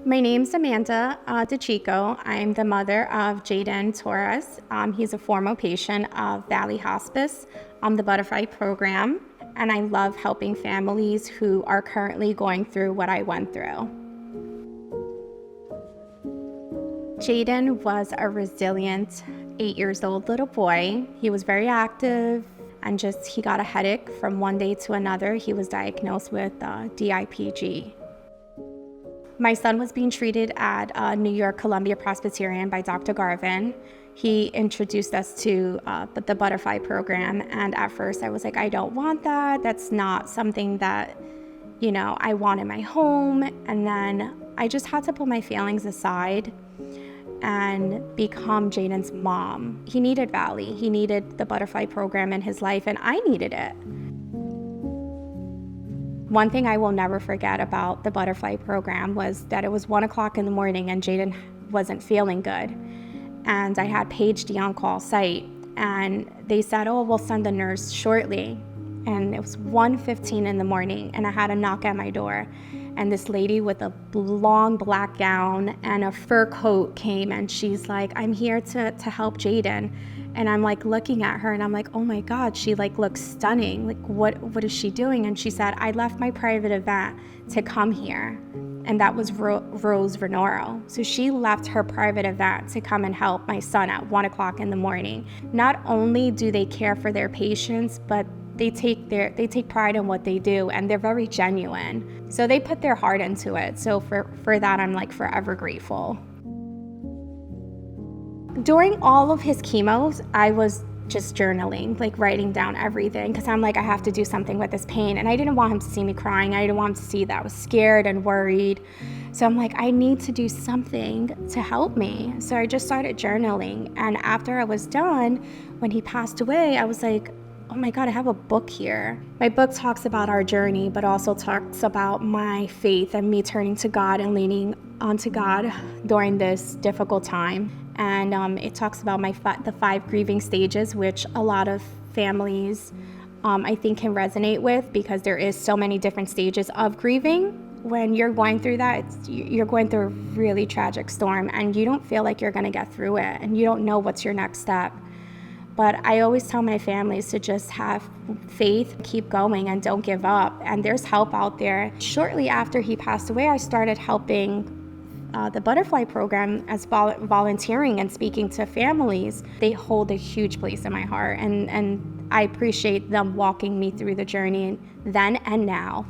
My name's Amanda Decicco. I'm the mother of Jaden Torres. He's a former patient of Valley Hospice on the Butterfly program, and I love helping families who are currently going through what I went through. Jaden was a resilient 8-year-old little boy. He was very active and he got a headache from one day to another. He was diagnosed with DIPG. My son was being treated at New York Columbia Presbyterian by Dr. Garvin. He introduced us to the Butterfly program, and at first I was like, I don't want that. That's not something that, I want in my home. And then I just had to put my feelings aside and become Jaden's mom. He needed Valley. He needed the Butterfly program in his life, and I needed it. One thing I will never forget about the Butterfly program was that it was 1 o'clock in the morning and Jaden wasn't feeling good. And I had paged the on-call site, and they said, oh, we'll send a nurse shortly. And it was 1:15 in the morning, and I had a knock at my door. And this lady with a long black gown and a fur coat came, and she's like, I'm here to help Jaden. And I'm like looking at her, and I'm like, oh my God, she looks stunning. What is she doing? And she said, I left my private event to come here. And that was Rose Venoro. So she left her private event to come and help my son at 1 o'clock in the morning. Not only do they care for their patients, but they take pride in what they do, and they're very genuine. So they put their heart into it. So for that, I'm forever grateful. During all of his chemos, I was just journaling, writing down everything, because I'm I have to do something with this pain. And I didn't want him to see me crying. I didn't want him to see that I was scared and worried. So I'm I need to do something to help me. So I just started journaling. And after I was done, when he passed away, I was like, oh my God, I have a book here. My book talks about our journey, but also talks about my faith and me turning to God and leaning onto God during this difficult time. And it talks about the 5 grieving stages, which a lot of families, I think, can resonate with, because there is so many different stages of grieving. When you're going through that, you're going through a really tragic storm, and you don't feel like you're going to get through it, and you don't know what's your next step. But I always tell my families to just have faith, keep going, and don't give up. And there's help out there. Shortly after he passed away, I started helping the Butterfly program as volunteering and speaking to families. They hold a huge place in my heart, and I appreciate them walking me through the journey then and now.